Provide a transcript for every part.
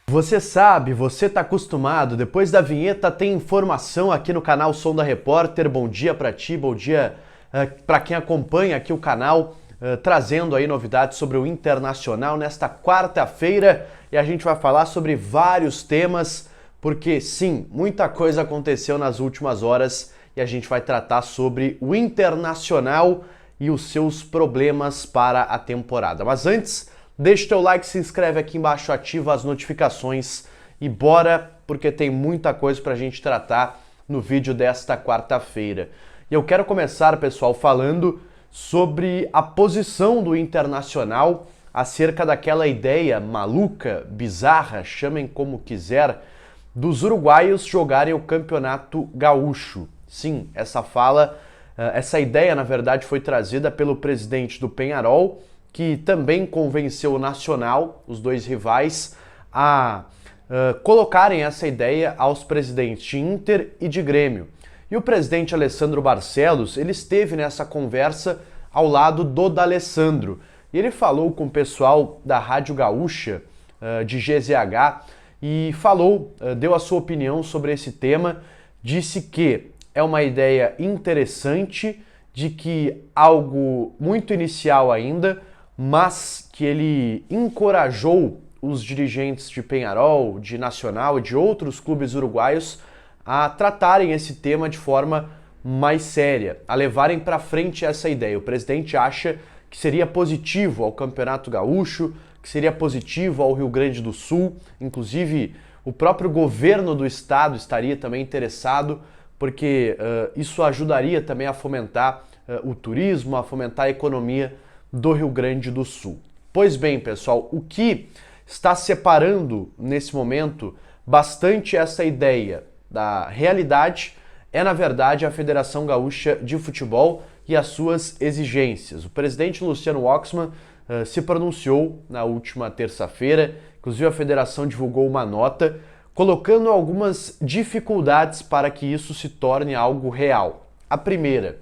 Você sabe, você tá acostumado, depois da vinheta tem informação aqui no canal Som da Repórter. Bom dia pra ti, bom dia pra quem acompanha aqui o canal, trazendo aí novidades sobre o Internacional nesta quarta-feira. E a gente vai falar sobre vários temas, porque sim, muita coisa aconteceu nas últimas horas e a gente vai tratar sobre o Internacional e os seus problemas para a temporada. Mas antes, deixa o teu like, se inscreve aqui embaixo, ativa as notificações e bora, porque tem muita coisa pra gente tratar no vídeo desta quarta-feira. E eu quero começar, pessoal, falando sobre a posição do Internacional acerca daquela ideia maluca, bizarra, chamem como quiser, dos uruguaios jogarem o Campeonato Gaúcho. Sim, essa ideia, na verdade, foi trazida pelo presidente do Peñarol, que também convenceu o Nacional, os dois rivais, a colocarem essa ideia aos presidentes de Inter e de Grêmio. E o presidente Alessandro Barcelos, ele esteve nessa conversa ao lado do D'Alessandro. E ele falou com o pessoal da Rádio Gaúcha, de GZH, e deu a sua opinião sobre esse tema, disse que é uma ideia interessante, de que algo muito inicial ainda, mas que ele encorajou os dirigentes de Peñarol, de Nacional e de outros clubes uruguaios a tratarem esse tema de forma mais séria, a levarem para frente essa ideia. O presidente acha que seria positivo ao Campeonato Gaúcho, que seria positivo ao Rio Grande do Sul, inclusive o próprio governo do estado estaria também interessado, porque isso ajudaria também a fomentar o turismo, a fomentar a economia do Rio Grande do Sul. Pois bem, pessoal, o que está separando nesse momento bastante essa ideia da realidade é, na verdade, a Federação Gaúcha de Futebol e as suas exigências. O presidente Luciano Oxman se pronunciou na última terça-feira, inclusive a federação divulgou uma nota colocando algumas dificuldades para que isso se torne algo real. A primeira: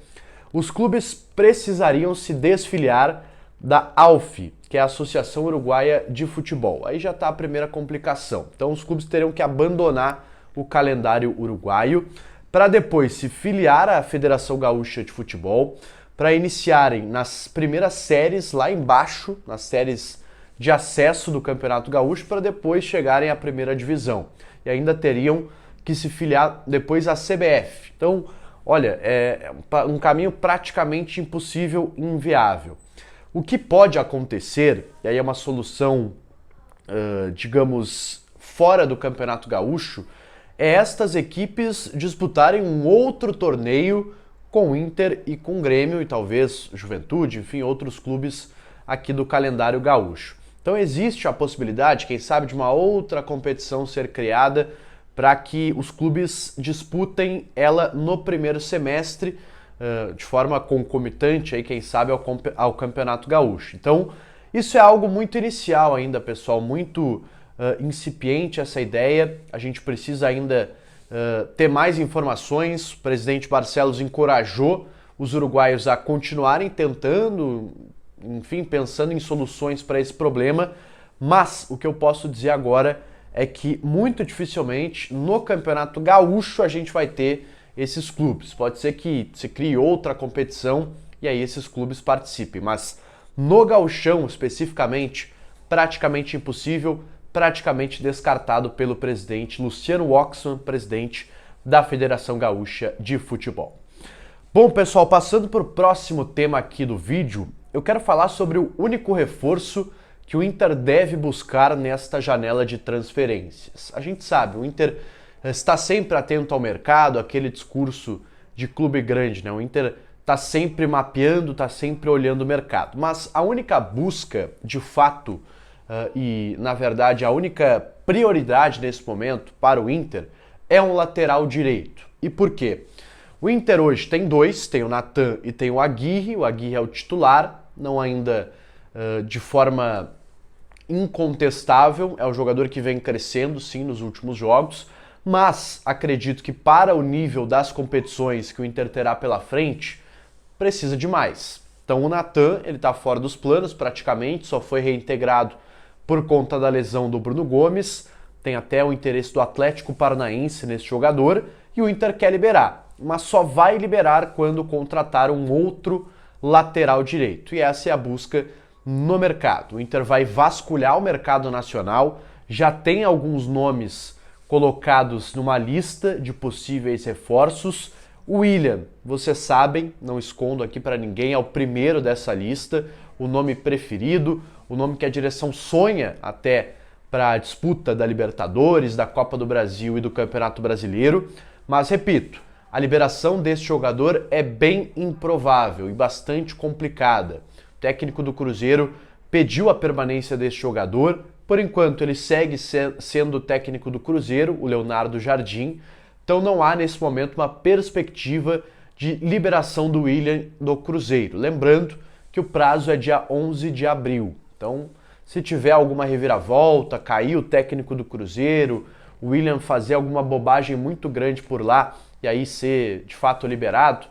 os clubes precisariam se desfiliar da AUF, que é a Associação Uruguaia de Futebol. Aí já está a primeira complicação. Então os clubes teriam que abandonar o calendário uruguaio para depois se filiar à Federação Gaúcha de Futebol, para iniciarem nas primeiras séries lá embaixo, nas séries de acesso do Campeonato Gaúcho, para depois chegarem à primeira divisão. E ainda teriam que se filiar depois à CBF. Então, olha, é um caminho praticamente impossível e inviável. O que pode acontecer, e aí é uma solução, digamos, fora do Campeonato Gaúcho, é estas equipes disputarem um outro torneio com o Inter e com o Grêmio e talvez Juventude, enfim, outros clubes aqui do calendário gaúcho. Então existe a possibilidade, quem sabe, de uma outra competição ser criada para que os clubes disputem ela no primeiro semestre, de forma concomitante, aí, quem sabe, ao Campeonato Gaúcho. Então, isso é algo muito inicial ainda, pessoal, muito incipiente essa ideia. A gente precisa ainda ter mais informações. O presidente Barcelos encorajou os uruguaios a continuarem tentando, enfim, pensando em soluções para esse problema, mas o que eu posso dizer agora é que muito dificilmente no Campeonato Gaúcho a gente vai ter esses clubes. Pode ser que se crie outra competição e aí esses clubes participem, mas no Gauchão especificamente, praticamente impossível, praticamente descartado pelo presidente Luciano Oxman, presidente da Federação Gaúcha de Futebol. Bom, pessoal, passando para o próximo tema aqui do vídeo, eu quero falar sobre o único reforço que o Inter deve buscar nesta janela de transferências. A gente sabe, o Inter está sempre atento ao mercado, aquele discurso de clube grande, né? O Inter está sempre mapeando, está sempre olhando o mercado. Mas a única busca, de fato, e na verdade a única prioridade nesse momento para o Inter é um lateral direito. E por quê? O Inter hoje tem dois, tem o Natan e tem o Aguirre é o titular, não ainda de forma incontestável, é um jogador que vem crescendo sim nos últimos jogos, mas acredito que para o nível das competições que o Inter terá pela frente, precisa de mais. Então o Natan, ele está fora dos planos praticamente, só foi reintegrado por conta da lesão do Bruno Gomes. tem até o interesse do Atlético Paranaense nesse jogador e o Inter quer liberar, mas só vai liberar quando contratar um outro lateral direito. E essa é a busca no mercado. O Inter vai vasculhar o mercado nacional, já tem alguns nomes colocados numa lista de possíveis reforços. O William, vocês sabem, não escondo aqui para ninguém, é o primeiro dessa lista, o nome preferido, o nome que a direção sonha até para a disputa da Libertadores, da Copa do Brasil e do Campeonato Brasileiro. Mas, repito, a liberação desse jogador é bem improvável e bastante complicada. O técnico do Cruzeiro pediu a permanência desse jogador. Por enquanto, ele segue sendo o técnico do Cruzeiro, o Leonardo Jardim. Então, não há, nesse momento, uma perspectiva de liberação do William do Cruzeiro. Lembrando que o prazo é dia 11 de abril. Então, se tiver alguma reviravolta, cair o técnico do Cruzeiro, o William fazer alguma bobagem muito grande por lá e aí ser de fato liberado,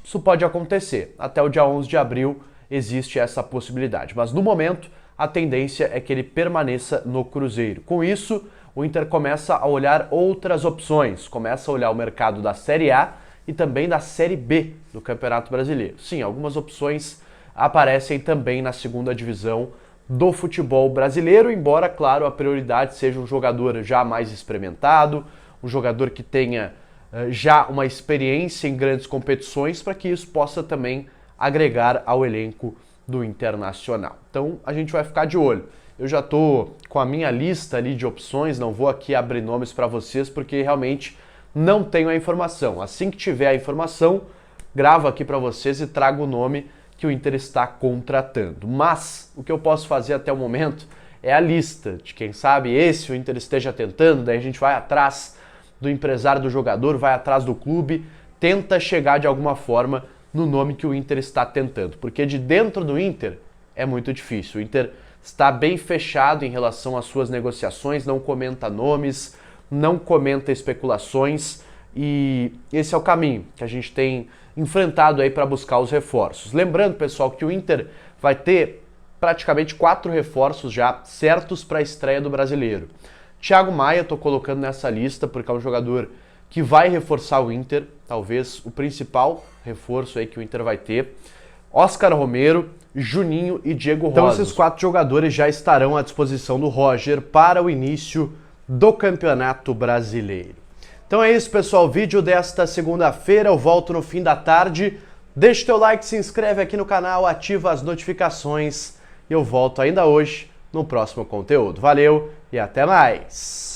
isso pode acontecer. Até o dia 11 de abril existe essa possibilidade. Mas no momento, a tendência é que ele permaneça no Cruzeiro. Com isso, o Inter começa a olhar outras opções, começa a olhar o mercado da Série A e também da Série B do Campeonato Brasileiro. Sim, algumas opções aparecem também na segunda divisão do futebol brasileiro, embora, claro, a prioridade seja um jogador já mais experimentado, um jogador que tenha já uma experiência em grandes competições, para que isso possa também agregar ao elenco do Internacional. Então, a gente vai ficar de olho. Eu já estou com a minha lista ali de opções, não vou aqui abrir nomes para vocês, porque realmente não tenho a informação. Assim que tiver a informação, gravo aqui para vocês e trago o nome que o Inter está contratando. Mas o que eu posso fazer até o momento é a lista de quem sabe esse o Inter esteja tentando, daí a gente vai atrás do empresário do jogador, vai atrás do clube, tenta chegar de alguma forma no nome que o Inter está tentando, porque de dentro do Inter é muito difícil. O Inter está bem fechado em relação às suas negociações, não comenta nomes, não comenta especulações, e esse é o caminho que a gente tem enfrentado aí para buscar os reforços. Lembrando, pessoal, que o Inter vai ter praticamente 4 reforços já certos para a estreia do Brasileiro. Thiago Maia, estou colocando nessa lista porque é um jogador que vai reforçar o Inter, talvez o principal reforço aí que o Inter vai ter. Oscar Romero, Juninho e Diego Rosa. Então esses 4 jogadores já estarão à disposição do Roger para o início do Campeonato Brasileiro. Então é isso, pessoal, o vídeo desta segunda-feira, eu volto no fim da tarde. Deixa o teu like, se inscreve aqui no canal, ativa as notificações e eu volto ainda hoje no próximo conteúdo. Valeu e até mais!